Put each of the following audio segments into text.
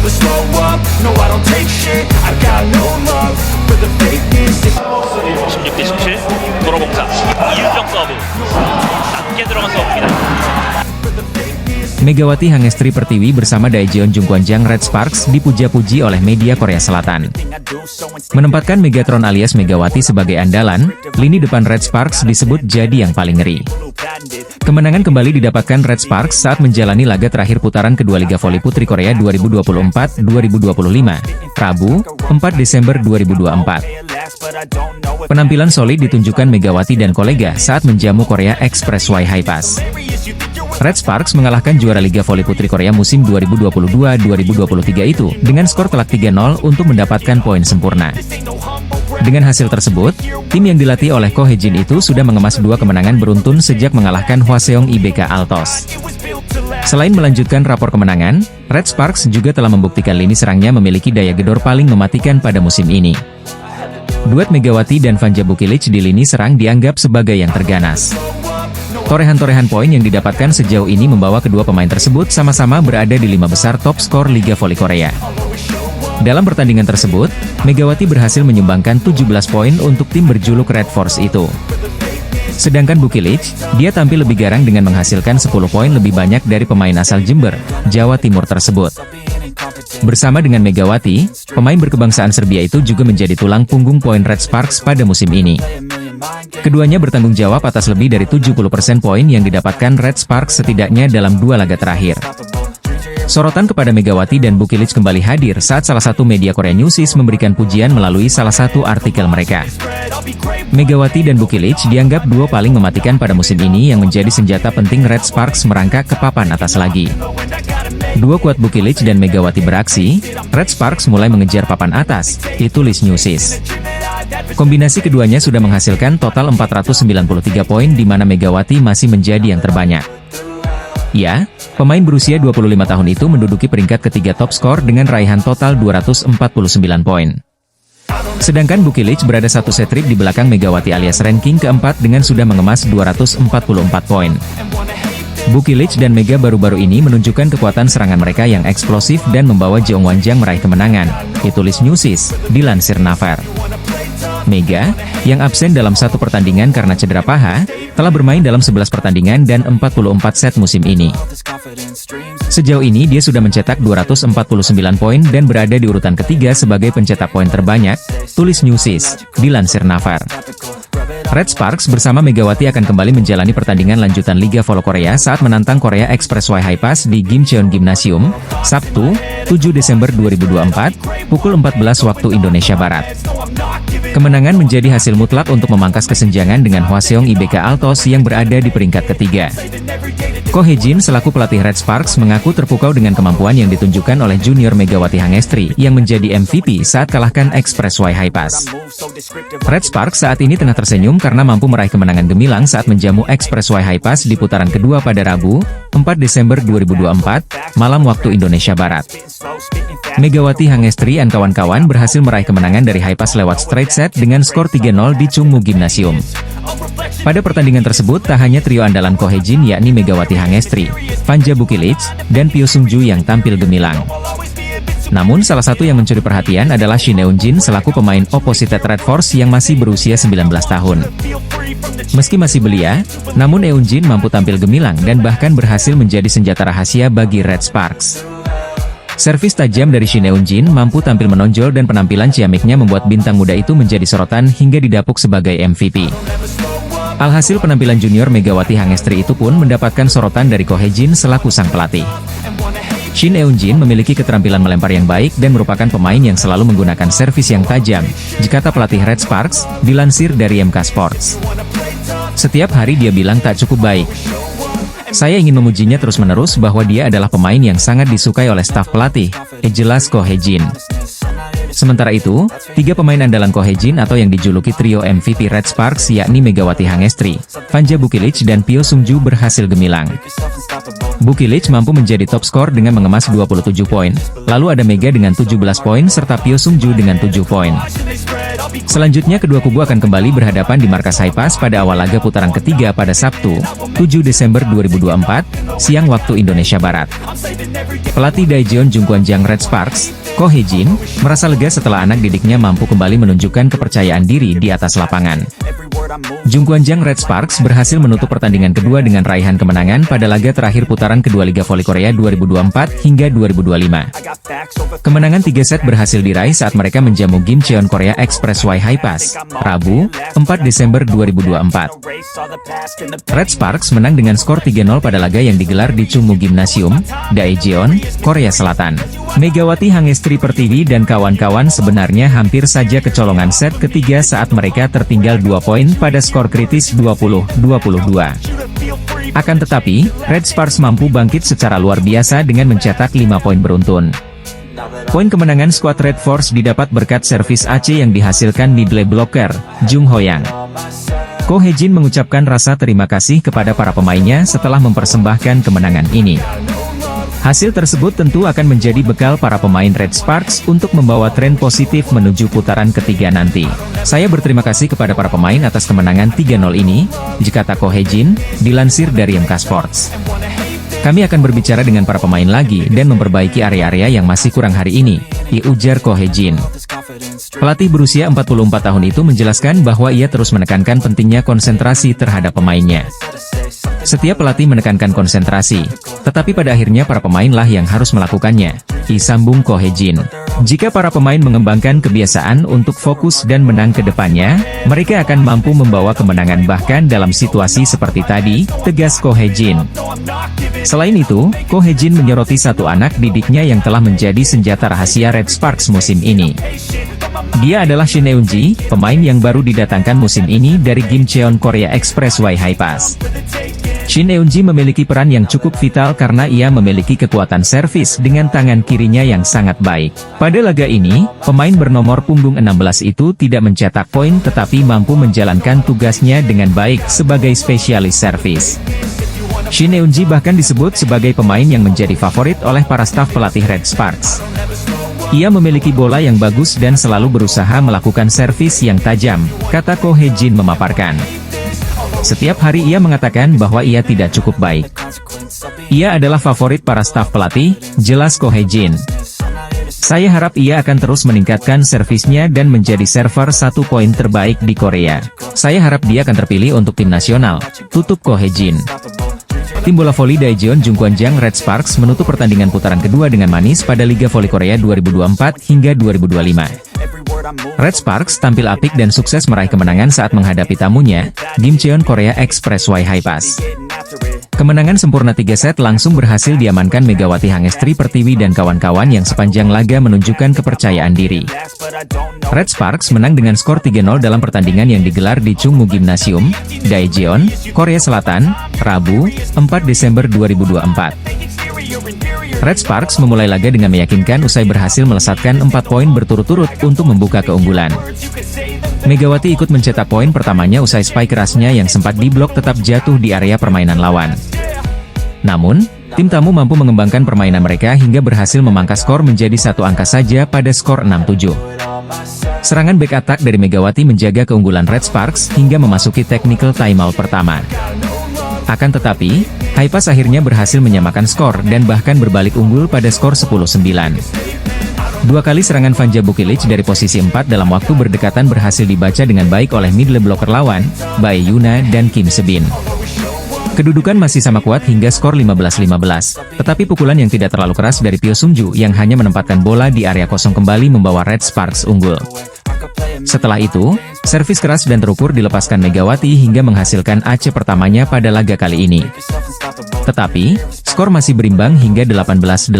never slow up, no I don't take shit, I got no love for the fakeness. 16대 17 도로공사 이유정 서브 낮게 들어간 서브입니다. Megawati Hangestri Pertiwi bersama Daejeon Jungkwanjang Red Sparks dipuja-puji oleh media Korea Selatan. Menempatkan Megatron alias Megawati sebagai andalan, lini depan Red Sparks disebut jadi yang paling ngeri. Kemenangan kembali didapatkan Red Sparks saat menjalani laga terakhir putaran kedua Liga Voli Putri Korea 2024-2025, Rabu, 4 Desember 2024. Penampilan solid ditunjukkan Megawati dan kolega saat menjamu Korea Expressway High Pass. Red Sparks mengalahkan juara Liga Voli Putri Korea musim 2022-2023 itu dengan skor telak 3-0 untuk mendapatkan poin sempurna. Dengan hasil tersebut, tim yang dilatih oleh Ko Hye-jin itu sudah mengemas 2 kemenangan beruntun sejak mengalahkan Hwaseong IBK Altos. Selain melanjutkan rapor kemenangan, Red Sparks juga telah membuktikan lini serangnya memiliki daya gedor paling mematikan pada musim ini. Duet Megawati dan Vanja Bukilic di lini serang dianggap sebagai yang terganas. Torehan-torehan poin yang didapatkan sejauh ini membawa kedua pemain tersebut sama-sama berada di 5 besar top skor Liga Voli Korea. Dalam pertandingan tersebut, Megawati berhasil menyumbangkan 17 poin untuk tim berjuluk Red Force itu. Sedangkan Bukilic, dia tampil lebih garang dengan menghasilkan 10 poin lebih banyak dari pemain asal Jember, Jawa Timur tersebut. Bersama dengan Megawati, pemain berkebangsaan Serbia itu juga menjadi tulang punggung poin Red Sparks pada musim ini. Keduanya bertanggung jawab atas lebih dari 70% poin yang didapatkan Red Sparks setidaknya dalam 2 laga terakhir. Sorotan kepada Megawati dan Bukilic kembali hadir saat salah satu media Korea Newsis memberikan pujian melalui salah satu artikel mereka. Megawati dan Bukilic dianggap duo paling mematikan pada musim ini yang menjadi senjata penting Red Sparks merangkak ke papan atas lagi. Duo kuat Bukilic dan Megawati beraksi, Red Sparks mulai mengejar papan atas, ditulis Newsis. Kombinasi keduanya sudah menghasilkan total 493 poin di mana Megawati masih menjadi yang terbanyak. Ya, pemain berusia 25 tahun itu menduduki peringkat ketiga top skor dengan raihan total 249 poin. Sedangkan Bukilic berada satu setrik di belakang Megawati alias ranking keempat dengan sudah mengemas 244 poin. Bukilic dan Mega baru-baru ini menunjukkan kekuatan serangan mereka yang eksplosif dan membawa Jeongwanjang meraih kemenangan, ditulis Newsis, dilansir Naver. Mega, yang absen dalam satu pertandingan karena cedera paha, telah bermain dalam 11 pertandingan dan 44 set musim ini. Sejauh ini dia sudah mencetak 249 poin dan berada di urutan ketiga sebagai pencetak poin terbanyak, tulis Newsis, dilansir Naver. Red Sparks bersama Megawati akan kembali menjalani pertandingan lanjutan Liga Voli Korea saat menantang Korea Expressway High Pass di Gimcheon Gymnasium, Sabtu, 7 Desember 2024, pukul 14 waktu Indonesia Barat. Kemenangan menjadi hasil mutlak untuk memangkas kesenjangan dengan Hwaseong IBK Altos yang berada di peringkat ketiga. Ko Hye-jin selaku pelatih Red Sparks mengaku terpukau dengan kemampuan yang ditunjukkan oleh junior Megawati Hangestri yang menjadi MVP saat kalahkan Expressway High Pass. Red Sparks saat ini tengah tersenyum karena mampu meraih kemenangan gemilang saat menjamu Expressway High Pass di putaran kedua pada Rabu, 4 Desember 2024, malam waktu Indonesia Barat. Megawati Hangestri dan kawan-kawan berhasil meraih kemenangan dari High Pass lewat straight set dengan skor 3-0 di Chungmu Gymnasium. Pada pertandingan tersebut tak hanya trio andalan Ko Hye-jin yakni Megawati Hangestri, Vanja Bukilic, dan Pyo Sung-ju yang tampil gemilang. Namun salah satu yang mencuri perhatian adalah Shin Eun-jin selaku pemain opposite Red Force yang masih berusia 19 tahun. Meski masih belia, namun Eun-jin mampu tampil gemilang dan bahkan berhasil menjadi senjata rahasia bagi Red Sparks. Servis tajam dari Shin Eun-jin mampu tampil menonjol dan penampilan ciamiknya membuat bintang muda itu menjadi sorotan hingga didapuk sebagai MVP. Alhasil penampilan junior Megawati Hangestri itu pun mendapatkan sorotan dari Ko Hye-jin selaku sang pelatih. Shin Eun-jin memiliki keterampilan melempar yang baik dan merupakan pemain yang selalu menggunakan servis yang tajam, kata pelatih Red Sparks, dilansir dari MK Sports. Setiap hari dia bilang tak cukup baik. Saya ingin memujinya terus-menerus bahwa dia adalah pemain yang sangat disukai oleh staf pelatih, jelas Ko Hye-jin. Sementara itu, 3 pemain andalan Ko Hye-jin atau yang dijuluki trio MVP Red Sparks yakni Megawati Hangestri, Vanja Bukilic dan Pyo Sung-ju berhasil gemilang. Bukilic mampu menjadi top skor dengan mengemas 27 poin, lalu ada Mega dengan 17 poin serta Pyo Sung-ju dengan 7 poin. Selanjutnya kedua kubu akan kembali berhadapan di markas Haipas pada awal laga putaran ketiga pada Sabtu, 7 Desember 2024, siang waktu Indonesia Barat. Pelatih Daejeon Jungkwanjang Red Sparks, Ko Hye-jin, merasa lega setelah anak didiknya mampu kembali menunjukkan kepercayaan diri di atas lapangan. Jungkwanjang Red Sparks berhasil menutup pertandingan kedua dengan raihan kemenangan pada laga terakhir putaran kedua Liga Voli Korea 2024 hingga 2025. Kemenangan 3 set berhasil diraih saat mereka menjamu Gimcheon Korea Expressway Haipas, Rabu, 4 Desember 2024. Red Sparks menang dengan skor 3-0 pada laga yang digelar di Chungmu Gymnasium, Daejeon, Korea Selatan. Megawati Hangestri Pertiwi dan kawan-kawan sebenarnya hampir saja kecolongan set ketiga saat mereka tertinggal 2 poin pada skor kritis 20-22. Akan tetapi, Red Sparks mampu bangkit secara luar biasa dengan mencetak 5 poin beruntun. Poin kemenangan skuad Red Force didapat berkat servis AC yang dihasilkan middle blocker, Jung Ho-yang. Ko Hye-jin mengucapkan rasa terima kasih kepada para pemainnya setelah mempersembahkan kemenangan ini. Hasil tersebut tentu akan menjadi bekal para pemain Red Sparks untuk membawa tren positif menuju putaran ketiga nanti. Saya berterima kasih kepada para pemain atas kemenangan 3-0 ini, kata Ko Hye-jin, dilansir dari MK Sports. Kami akan berbicara dengan para pemain lagi dan memperbaiki area-area yang masih kurang hari ini, ujar Ko Hye-jin. Pelatih berusia 44 tahun itu menjelaskan bahwa ia terus menekankan pentingnya konsentrasi terhadap pemainnya. Setiap pelatih menekankan konsentrasi, tetapi pada akhirnya para pemainlah yang harus melakukannya, sambung Ko Hye-jin. Jika para pemain mengembangkan kebiasaan untuk fokus dan menang ke depannya, mereka akan mampu membawa kemenangan bahkan dalam situasi seperti tadi, tegas Ko Hye-jin. Selain itu, Ko Hye-jin menyoroti satu anak didiknya yang telah menjadi senjata rahasia Red Sparks musim ini. Dia adalah Shin Eun-ji, pemain yang baru didatangkan musim ini dari Gimcheon Korea Expressway Haipas. Shin Eun-ji memiliki peran yang cukup vital karena ia memiliki kekuatan servis dengan tangan kirinya yang sangat baik. Pada laga ini, pemain bernomor punggung 16 itu tidak mencetak poin tetapi mampu menjalankan tugasnya dengan baik sebagai spesialis servis. Shin Eun-ji bahkan disebut sebagai pemain yang menjadi favorit oleh para staf pelatih Red Sparks. Ia memiliki bola yang bagus dan selalu berusaha melakukan servis yang tajam, kata Ko Hye-jin memaparkan. Setiap hari ia mengatakan bahwa ia tidak cukup baik. Ia adalah favorit para staf pelatih, jelas Ko Hye-jin. Saya harap ia akan terus meningkatkan servisnya dan menjadi server 1 poin terbaik di Korea. Saya harap dia akan terpilih untuk tim nasional, tutup Ko Hye-jin. Tim bola voli Daejeon Jungkwanjang Red Sparks menutup pertandingan putaran kedua dengan manis pada Liga Voli Korea 2024 hingga 2025. Red Sparks tampil apik dan sukses meraih kemenangan saat menghadapi tamunya, Gimcheon Korea Expressway Haipas. Kemenangan sempurna 3 set langsung berhasil diamankan Megawati Hangestri Pertiwi dan kawan-kawan yang sepanjang laga menunjukkan kepercayaan diri. Red Sparks menang dengan skor 3-0 dalam pertandingan yang digelar di Chungmu Gymnasium, Daejeon, Korea Selatan, Rabu, 4 Desember 2024. Red Sparks memulai laga dengan meyakinkan usai berhasil melesatkan 4 poin berturut-turut untuk membuka keunggulan. Megawati ikut mencetak poin pertamanya usai spike kerasnya yang sempat diblok tetap jatuh di area permainan lawan. Namun, tim tamu mampu mengembangkan permainan mereka hingga berhasil memangkas skor menjadi 1 angka saja pada skor 6-7. Serangan back attack dari Megawati menjaga keunggulan Red Sparks hingga memasuki technical timeout pertama. Akan tetapi, Haipas akhirnya berhasil menyamakan skor dan bahkan berbalik unggul pada skor 10-9. 2 kali serangan Vanja Bukilic dari posisi 4 dalam waktu berdekatan berhasil dibaca dengan baik oleh middle blocker lawan, Bae Yuna dan Kim Se-bin. Kedudukan masih sama kuat hingga skor 15-15, tetapi pukulan yang tidak terlalu keras dari Pyo Sung-ju yang hanya menempatkan bola di area kosong kembali membawa Red Sparks unggul. Setelah itu, servis keras dan terukur dilepaskan Megawati hingga menghasilkan AC pertamanya pada laga kali ini. Tetapi, skor masih berimbang hingga 18-18.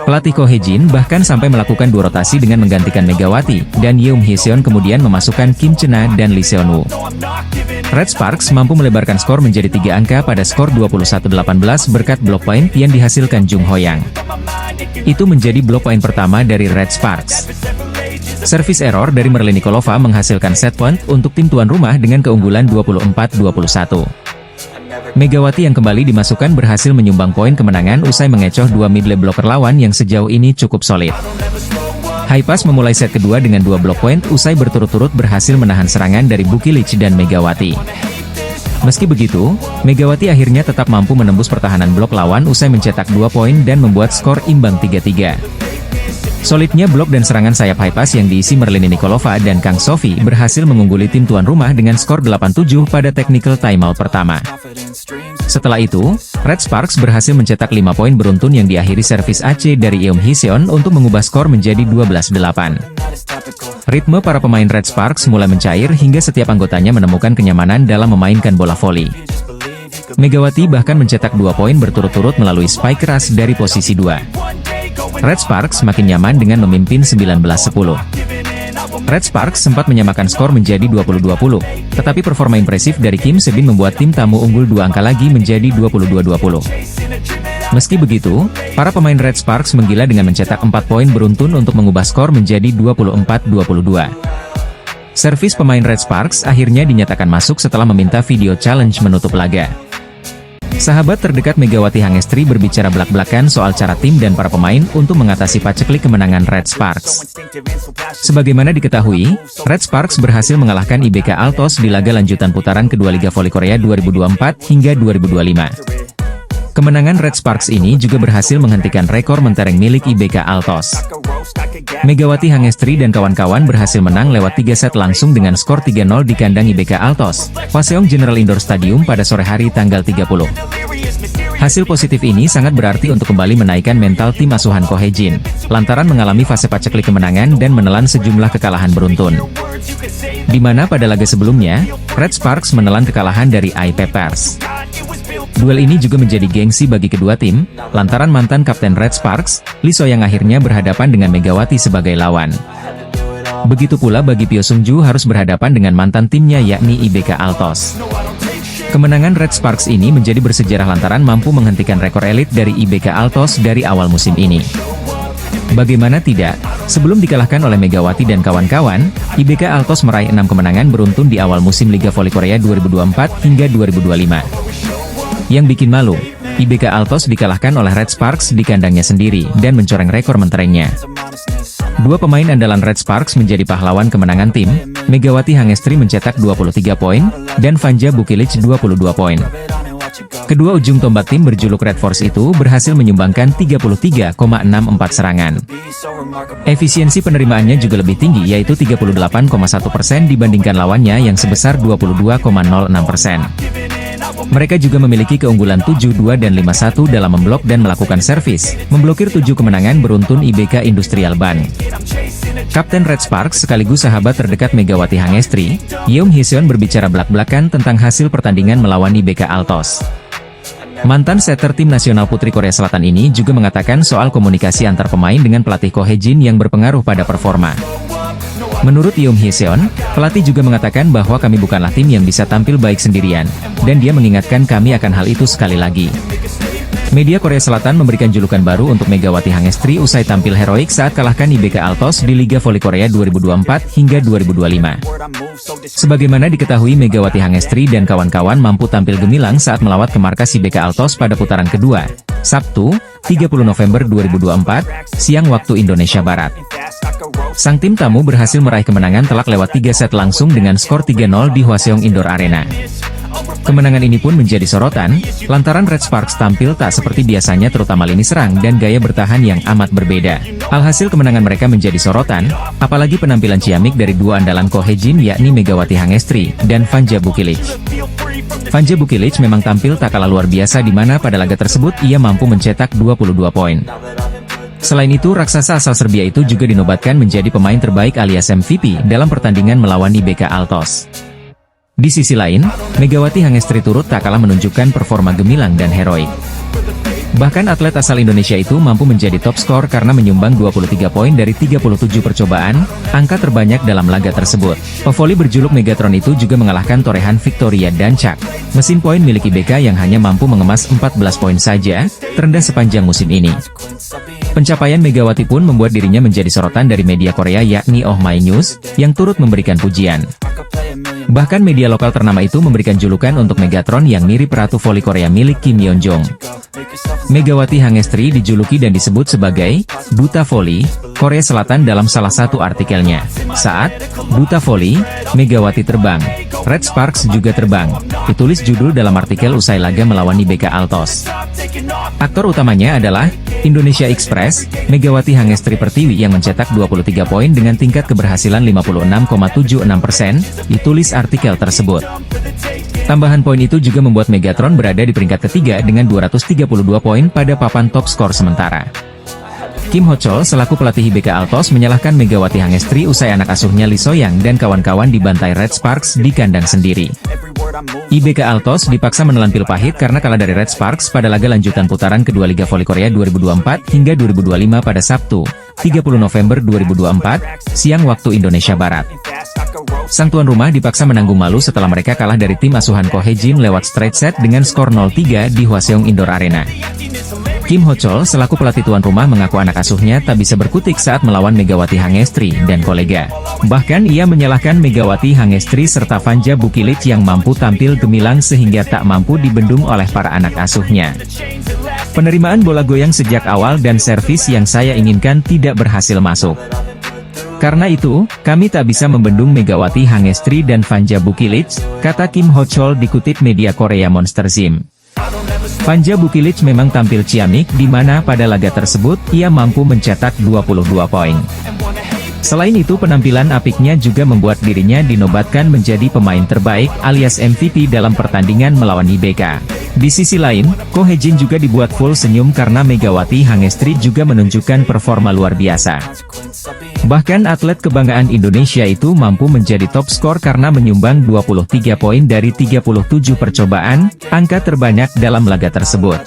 Pelatih Ko Hye-jin bahkan sampai melakukan 2 rotasi dengan menggantikan Megawati, dan Yeom Hye-seon kemudian memasukkan Kim Chena dan Lee Seon-woo. Red Sparks mampu melebarkan skor menjadi 3 angka pada skor 21-18 berkat blok poin yang dihasilkan Jung Ho-yang. Itu menjadi blok poin pertama dari Red Sparks. Servis error dari Merlin Nikolova menghasilkan set point untuk tim tuan rumah dengan keunggulan 24-21. Megawati yang kembali dimasukkan berhasil menyumbang poin kemenangan usai mengecoh 2 middle blocker lawan yang sejauh ini cukup solid. Haipas memulai set kedua dengan 2 blok poin usai berturut-turut berhasil menahan serangan dari Bukilic dan Megawati. Meski begitu, Megawati akhirnya tetap mampu menembus pertahanan blok lawan usai mencetak 2 poin dan membuat skor imbang 3-3. Solidnya blok dan serangan sayap Haipas yang diisi Merlini Nikolova dan Kang Sofi berhasil mengungguli tim tuan rumah dengan skor 8-7 pada technical timeout pertama. Setelah itu, Red Sparks berhasil mencetak 5 poin beruntun yang diakhiri servis AC dari Yeom Hee-seon untuk mengubah skor menjadi 12-8. Ritme para pemain Red Sparks mulai mencair hingga setiap anggotanya menemukan kenyamanan dalam memainkan bola voli. Megawati bahkan mencetak 2 poin berturut-turut melalui spike keras dari posisi 2. Red Sparks makin nyaman dengan memimpin 19-10. Red Sparks sempat menyamakan skor menjadi 20-20, tetapi performa impresif dari Kim Se-bin membuat tim tamu unggul 2 angka lagi menjadi 22-20. Meski begitu, para pemain Red Sparks menggila dengan mencetak 4 poin beruntun untuk mengubah skor menjadi 24-22. Servis pemain Red Sparks akhirnya dinyatakan masuk setelah meminta video challenge menutup laga. Sahabat terdekat Megawati Hangestri berbicara belak-belakan soal cara tim dan para pemain untuk mengatasi paceklik kemenangan Red Sparks. Sebagaimana diketahui, Red Sparks berhasil mengalahkan IBK Altos di laga lanjutan putaran kedua Liga Voli Korea 2024 hingga 2025. Kemenangan Red Sparks ini juga berhasil menghentikan rekor mentereng milik IBK Altos. Megawati Hangestri dan kawan-kawan berhasil menang lewat 3 set langsung dengan skor 3-0 di kandang IBK Altos, Hwaseong General Indoor Stadium pada sore hari tanggal 30. Hasil positif ini sangat berarti untuk kembali menaikkan mental tim asuhan Ko Hye-jin, lantaran mengalami fase paceklik kemenangan dan menelan sejumlah kekalahan beruntun. Di mana pada laga sebelumnya, Red Sparks menelan kekalahan dari IP Pers. Duel ini juga menjadi gengsi bagi kedua tim, lantaran mantan kapten Red Sparks, Lee So-yang akhirnya berhadapan dengan Megawati sebagai lawan. Begitu pula bagi Pyo Sung-ju harus berhadapan dengan mantan timnya yakni IBK Altos. Kemenangan Red Sparks ini menjadi bersejarah lantaran mampu menghentikan rekor elit dari IBK Altos dari awal musim ini. Bagaimana tidak, sebelum dikalahkan oleh Megawati dan kawan-kawan, IBK Altos meraih 6 kemenangan beruntun di awal musim Liga Voli Korea 2024 hingga 2025. Yang bikin malu, IBK Altos dikalahkan oleh Red Sparks di kandangnya sendiri dan mencoreng rekor menterengnya. Dua pemain andalan Red Sparks menjadi pahlawan kemenangan tim, Megawati Hangestri mencetak 23 poin, dan Vanja Bukilic 22 poin. Kedua ujung tombak tim berjuluk Red Force itu berhasil menyumbangkan 33,64 serangan. Efisiensi penerimaannya juga lebih tinggi yaitu 38,1% dibandingkan lawannya yang sebesar 22,06%. Mereka juga memiliki keunggulan 7-2 dan 5-1 dalam memblok dan melakukan servis, memblokir 7 kemenangan beruntun IBK Industrial Ban. Kapten Red Sparks sekaligus sahabat terdekat Megawati Hangestri, Yeom Hee-seon berbicara belak-belakan tentang hasil pertandingan melawan IBK Altos. Mantan setter tim nasional putri Korea Selatan ini juga mengatakan soal komunikasi antar pemain dengan pelatih Ko Hye-jin yang berpengaruh pada performa. Menurut Yeom Hee-seon, pelatih juga mengatakan bahwa kami bukanlah tim yang bisa tampil baik sendirian, dan dia mengingatkan kami akan hal itu sekali lagi. Media Korea Selatan memberikan julukan baru untuk Megawati Hangestri usai tampil heroik saat kalahkan IBK Altos di Liga Voli Korea 2024 hingga 2025. Sebagaimana diketahui Megawati Hangestri dan kawan-kawan mampu tampil gemilang saat melawat ke markas IBK Altos pada putaran kedua, Sabtu, 30 November 2024, siang waktu Indonesia Barat. Sang tim tamu berhasil meraih kemenangan telak lewat 3 set langsung dengan skor 3-0 di Hwaseong Indoor Arena. Kemenangan ini pun menjadi sorotan, lantaran Red Sparks tampil tak seperti biasanya terutama lini serang dan gaya bertahan yang amat berbeda. Alhasil kemenangan mereka menjadi sorotan, apalagi penampilan ciamik dari dua andalan Ko Hye-jin yakni Megawati Hangestri dan Vanja Bukilic. Vanja Bukilic memang tampil tak kalah luar biasa di mana pada laga tersebut ia mampu mencetak 22 poin. Selain itu, raksasa asal Serbia itu juga dinobatkan menjadi pemain terbaik alias MVP dalam pertandingan melawan IBK Altos. Di sisi lain, Megawati Hangestri turut tak kalah menunjukkan performa gemilang dan heroik. Bahkan atlet asal Indonesia itu mampu menjadi top skor karena menyumbang 23 poin dari 37 percobaan, angka terbanyak dalam laga tersebut. Pevoli berjuluk Megatron itu juga mengalahkan torehan Victoria Dancak, mesin poin milik IBK yang hanya mampu mengemas 14 poin saja, terendah sepanjang musim ini. Pencapaian Megawati pun membuat dirinya menjadi sorotan dari media Korea yakni Oh My News, yang turut memberikan pujian. Bahkan media lokal ternama itu memberikan julukan untuk Megatron yang mirip ratu voli Korea milik Kim Yeon Jong. Megawati Hangestri dijuluki dan disebut sebagai Duta Voli Korea Selatan dalam salah satu artikelnya. Saat Duta Voli, Megawati terbang, Red Sparks juga terbang, ditulis judul dalam artikel usai laga melawan IBK Altos. Aktor utamanya adalah Indonesia Express, Megawati Hangestri Pertiwi yang mencetak 23 poin dengan tingkat keberhasilan 56,76%, ditulis artikel tersebut. Tambahan poin itu juga membuat Megatron berada di peringkat ketiga dengan 232 poin pada papan top skor sementara. Kim Ho Chol selaku pelatih IBK Altos menyalahkan Megawati Hangestri usai anak asuhnya Lee So-young dan kawan-kawan dibantai Red Sparks di kandang sendiri. IBK Altos dipaksa menelan pil pahit karena kalah dari Red Sparks pada laga lanjutan putaran kedua Liga Voli Korea 2024 hingga 2025 pada Sabtu, 30 November 2024, siang waktu Indonesia Barat. Sang tuan rumah dipaksa menanggung malu setelah mereka kalah dari tim asuhan Ko Hae-jin lewat straight set dengan skor 0-3 di Hwaseong Indoor Arena. Kim Ho Chol selaku pelatih tuan rumah mengaku anak asuhnya tak bisa berkutik saat melawan Megawati Hangestri dan kolega. Bahkan ia menyalahkan Megawati Hangestri serta Vanja Bukilic yang mampu tampil gemilang sehingga tak mampu dibendung oleh para anak asuhnya. Penerimaan bola goyang sejak awal dan servis yang saya inginkan tidak berhasil masuk. Karena itu, kami tak bisa membendung Megawati Hangestri dan Vanja Bukilic, kata Kim Ho Chol dikutip media Korea Monster Zim. Vanja Bukilic memang tampil ciamik di mana pada laga tersebut ia mampu mencetak 22 poin. Selain itu penampilan apiknya juga membuat dirinya dinobatkan menjadi pemain terbaik alias MVP dalam pertandingan melawan IBK. Di sisi lain, Ko Hae-jin juga dibuat full senyum karena Megawati Hangestri juga menunjukkan performa luar biasa. Bahkan atlet kebanggaan Indonesia itu mampu menjadi top skor karena menyumbang 23 poin dari 37 percobaan, angka terbanyak dalam laga tersebut.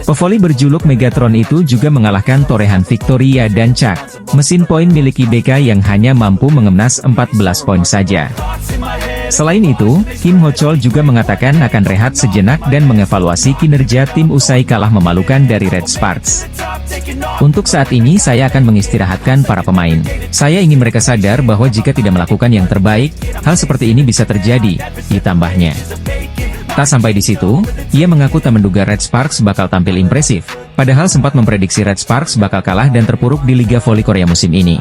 Pevoli berjuluk Megatron itu juga mengalahkan torehan Victoria dan Chuck, mesin poin milik IBK yang hanya mampu mengemas 14 poin saja. Selain itu, Kim Ho Chol juga mengatakan akan rehat sejenak dan mengevaluasi kinerja tim usai kalah memalukan dari Red Sparks. Untuk saat ini saya akan mengistirahatkan para pemain. Saya ingin mereka sadar bahwa jika tidak melakukan yang terbaik, hal seperti ini bisa terjadi, ditambahnya. Tak sampai di situ, ia mengaku tak menduga Red Sparks bakal tampil impresif, padahal sempat memprediksi Red Sparks bakal kalah dan terpuruk di Liga Voli Korea musim ini.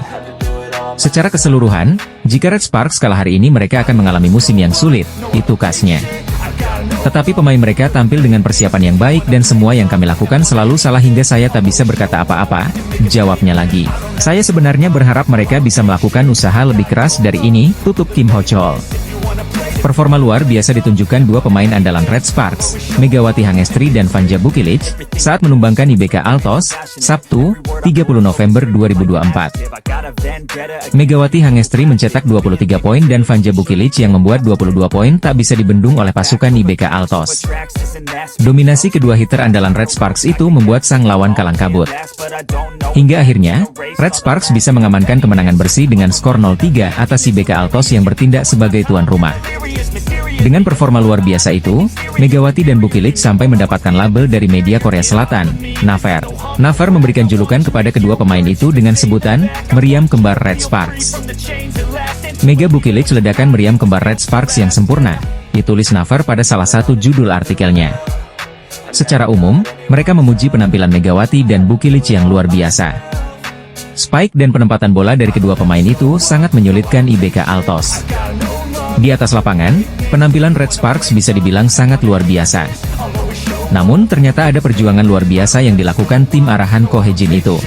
Secara keseluruhan, jika Red Sparks kalah hari ini mereka akan mengalami musim yang sulit, itu khasnya. Tetapi pemain mereka tampil dengan persiapan yang baik dan semua yang kami lakukan selalu salah hingga saya tak bisa berkata apa-apa, jawabnya lagi. Saya sebenarnya berharap mereka bisa melakukan usaha lebih keras dari ini, tutup Kim Ho Chol. Performa luar biasa ditunjukkan dua pemain andalan Red Sparks, Megawati Hangestri dan Vanja Bukilic, saat menumbangkan IBK Altos, Sabtu, 30 November 2024. Megawati Hangestri mencetak 23 poin dan Vanja Bukilic yang membuat 22 poin tak bisa dibendung oleh pasukan IBK Altos. Dominasi kedua hitter andalan Red Sparks itu membuat sang lawan kalang kabut. Hingga akhirnya, Red Sparks bisa mengamankan kemenangan bersih dengan skor 0-3 atas IBK Altos yang bertindak sebagai tuan rumah. Dengan performa luar biasa itu, Megawati dan Bukilic sampai mendapatkan label dari media Korea Selatan, Naver. Naver memberikan julukan kepada kedua pemain itu dengan sebutan, meriam kembar Red Sparks. Mega Bukilic ledakan meriam kembar Red Sparks yang sempurna, ditulis Naver pada salah satu judul artikelnya. Secara umum, mereka memuji penampilan Megawati dan Bukilic yang luar biasa. Spike dan penempatan bola dari kedua pemain itu sangat menyulitkan IBK Altos. Di atas lapangan, penampilan Red Sparks bisa dibilang sangat luar biasa. Namun ternyata ada perjuangan luar biasa yang dilakukan tim arahan Ko Hae-jin itu.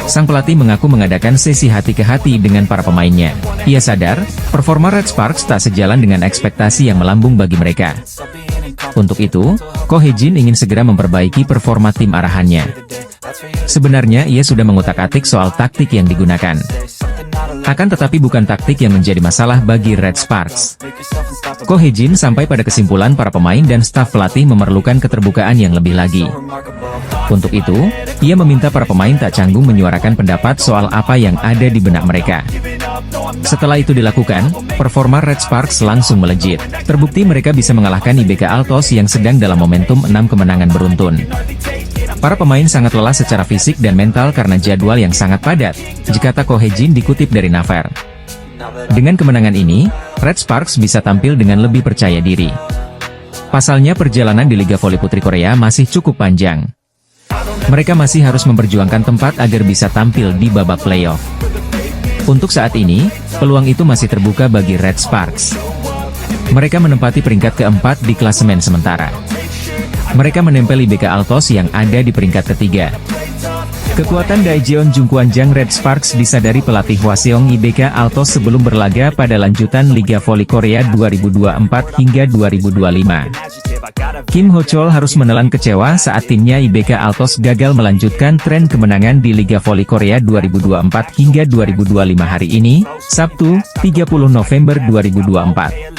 Sang pelatih mengaku mengadakan sesi hati ke hati dengan para pemainnya. Ia sadar, performa Red Sparks tak sejalan dengan ekspektasi yang melambung bagi mereka. Untuk itu, Ko Hae-jin ingin segera memperbaiki performa tim arahannya. Sebenarnya ia sudah mengutak-atik soal taktik yang digunakan. Akan tetapi bukan taktik yang menjadi masalah bagi Red Sparks. Ko Hae-jin sampai pada kesimpulan para pemain dan staf pelatih memerlukan keterbukaan yang lebih lagi. Untuk itu, ia meminta para pemain tak canggung menyuarakan pendapat soal apa yang ada di benak mereka. Setelah itu dilakukan, performa Red Sparks langsung melejit. Terbukti mereka bisa mengalahkan IBK Altos yang sedang dalam momentum 6 kemenangan beruntun. Para pemain sangat lelah secara fisik dan mental karena jadwal yang sangat padat, jika Ko Hae-jin dikutip dari Naver. Dengan kemenangan ini, Red Sparks bisa tampil dengan lebih percaya diri. Pasalnya perjalanan di Liga Voli Putri Korea masih cukup panjang. Mereka masih harus memperjuangkan tempat agar bisa tampil di babak playoff. Untuk saat ini, peluang itu masih terbuka bagi Red Sparks. Mereka menempati peringkat keempat di klasemen sementara. Mereka menempel IBK Altos yang ada di peringkat ketiga. Kekuatan Daejeon Jungkwanjang Red Sparks disadari pelatih Hwaseong IBK Altos sebelum berlaga pada lanjutan Liga Voli Korea 2024 hingga 2025. Kim Ho-chol harus menelan kecewa saat timnya IBK Altos gagal melanjutkan tren kemenangan di Liga Voli Korea 2024 hingga 2025 hari ini, Sabtu, 30 November 2024.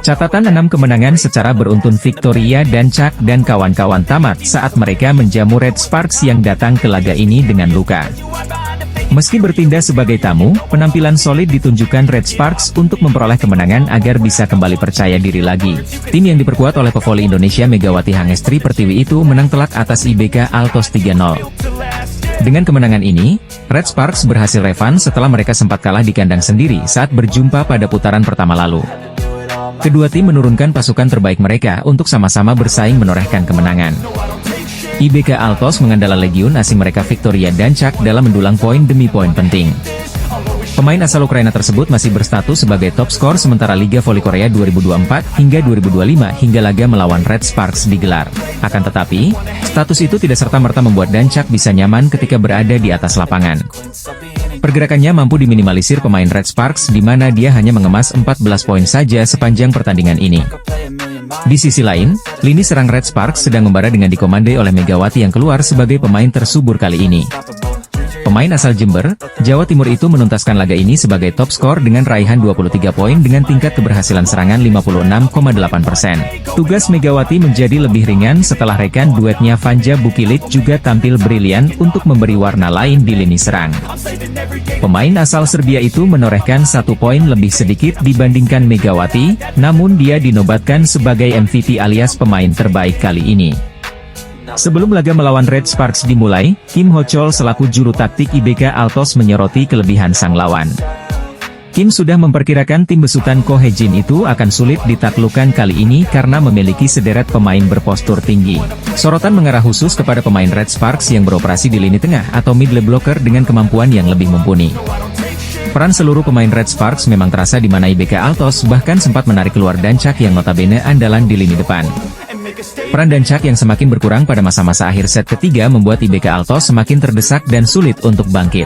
Catatan 6 kemenangan secara beruntun Victoria dan Chak dan kawan-kawan tamat saat mereka menjamu Red Sparks yang datang ke laga ini dengan luka. Meski bertindak sebagai tamu, penampilan solid ditunjukkan Red Sparks untuk memperoleh kemenangan agar bisa kembali percaya diri lagi. Tim yang diperkuat oleh pevoli Indonesia Megawati Hangestri Pertiwi itu menang telak atas IBK Altos 3-0. Dengan kemenangan ini, Red Sparks berhasil revanse setelah mereka sempat kalah di kandang sendiri saat berjumpa pada putaran pertama lalu. Kedua tim menurunkan pasukan terbaik mereka untuk sama-sama bersaing menorehkan kemenangan. IBK Altos mengandalkan legiun asing mereka Victoria dan Chak dalam mendulang poin demi poin penting. Pemain asal Ukraina tersebut masih berstatus sebagai top skor sementara Liga Voli Korea 2024 hingga 2025 hingga laga melawan Red Sparks digelar. Akan tetapi, status itu tidak serta-merta membuat Dancak bisa nyaman ketika berada di atas lapangan. Pergerakannya mampu diminimalisir pemain Red Sparks di mana dia hanya mengemas 14 poin saja sepanjang pertandingan ini. Di sisi lain, lini serang Red Sparks sedang membara dengan dikomandai oleh Megawati yang keluar sebagai pemain tersubur kali ini. Pemain asal Jember, Jawa Timur itu menuntaskan laga ini sebagai top skor dengan raihan 23 poin dengan tingkat keberhasilan serangan 56,8%. Tugas Megawati menjadi lebih ringan setelah rekan duetnya Vanja Bukilit juga tampil brilian untuk memberi warna lain di lini serang. Pemain asal Serbia itu menorehkan 1 poin lebih sedikit dibandingkan Megawati, namun dia dinobatkan sebagai MVP alias pemain terbaik kali ini. Sebelum laga melawan Red Sparks dimulai, Kim Ho-chol selaku juru taktik IBK Altos menyoroti kelebihan sang lawan. Kim sudah memperkirakan tim besutan Ko Hye-jin itu akan sulit ditaklukkan kali ini karena memiliki sederet pemain berpostur tinggi. Sorotan mengarah khusus kepada pemain Red Sparks yang beroperasi di lini tengah atau middle blocker dengan kemampuan yang lebih mumpuni. Peran seluruh pemain Red Sparks memang terasa di mana IBK Altos bahkan sempat menarik keluar Dancak yang notabene andalan di lini depan. Peran Dancak yang semakin berkurang pada masa-masa akhir set ketiga membuat IBK Altos semakin terdesak dan sulit untuk bangkit.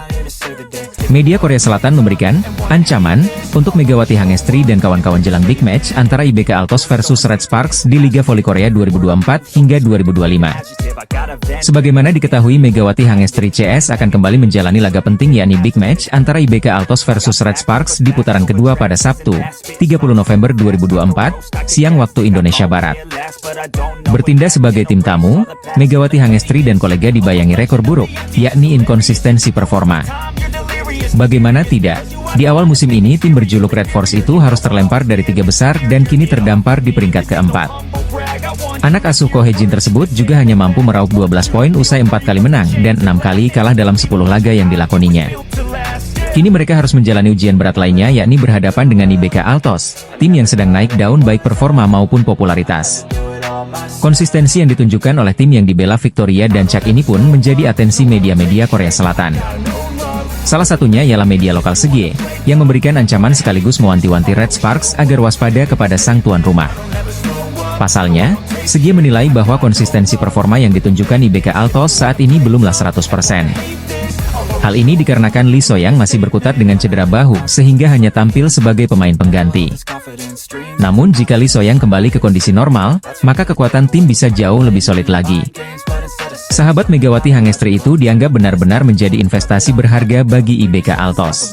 Media Korea Selatan memberikan ancaman untuk Megawati Hangestri dan kawan-kawan jelang big match antara IBK Altos versus Red Sparks di Liga Voli Korea 2024 hingga 2025. Sebagaimana diketahui, Megawati Hangestri CS akan kembali menjalani laga penting yakni big match antara IBK Altos versus Red Sparks di putaran kedua pada Sabtu, 30 November 2024, siang waktu Indonesia Barat. Bertindak sebagai tim tamu, Megawati Hangestri dan kolega dibayangi rekor buruk, yakni inkonsistensi performa. Bagaimana tidak, di awal musim ini tim berjuluk Red Force itu harus terlempar dari 3 besar dan kini terdampar di peringkat keempat. Anak asuh Ko Hye-jin tersebut juga hanya mampu meraup 12 poin usai 4 kali menang dan 6 kali kalah dalam 10 laga yang dilakoninya. Kini mereka harus menjalani ujian berat lainnya yakni berhadapan dengan IBK Altos, tim yang sedang naik daun baik performa maupun popularitas. Konsistensi yang ditunjukkan oleh tim yang dibela Victoria dan Chak ini pun menjadi atensi media-media Korea Selatan. Salah satunya ialah media lokal Segie, yang memberikan ancaman sekaligus mewanti-wanti Red Sparks agar waspada kepada sang tuan rumah. Pasalnya, Segie menilai bahwa konsistensi performa yang ditunjukkan IBK Altos saat ini belumlah 100%. Hal ini dikarenakan Lee So-young masih berkutat dengan cedera bahu sehingga hanya tampil sebagai pemain pengganti. Namun jika Lee So-young kembali ke kondisi normal, maka kekuatan tim bisa jauh lebih solid lagi. Sahabat Megawati Hangestri itu dianggap benar-benar menjadi investasi berharga bagi IBK Altos.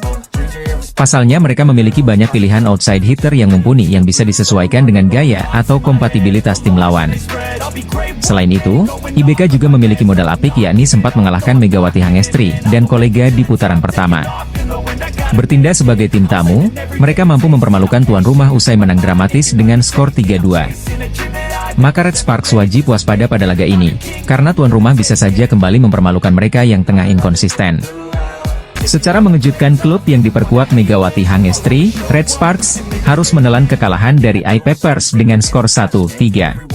Pasalnya mereka memiliki banyak pilihan outside hitter yang mumpuni yang bisa disesuaikan dengan gaya atau kompatibilitas tim lawan. Selain itu, IBK juga memiliki modal apik yakni sempat mengalahkan Megawati Hangestri dan kolega di putaran pertama. Bertindak sebagai tim tamu, mereka mampu mempermalukan tuan rumah usai menang dramatis dengan skor 3-2. Maka Red Sparks wajib waspada pada laga ini, karena tuan rumah bisa saja kembali mempermalukan mereka yang tengah inkonsisten. Secara mengejutkan klub yang diperkuat Megawati Hangestri, Red Sparks, harus menelan kekalahan dari I-Papers dengan skor 1-3.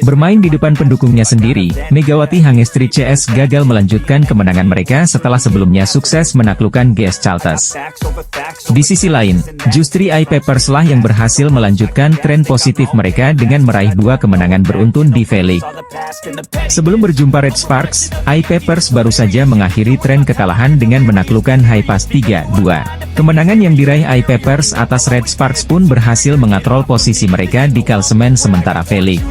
Bermain di depan pendukungnya sendiri, Megawati Hangestri CS gagal melanjutkan kemenangan mereka setelah sebelumnya sukses menaklukkan GS Caltes. Di sisi lain, justru I-Papers lah yang berhasil melanjutkan tren positif mereka dengan meraih 2 kemenangan beruntun di V-League. Sebelum berjumpa Red Sparks, I-Papers baru saja mengakhiri tren kekalahan dengan menaklukkan Haipas 3-2. Kemenangan yang diraih I-Papers atas Red Sparks pun berhasil mengatrol posisi mereka di klasemen sementara V-League.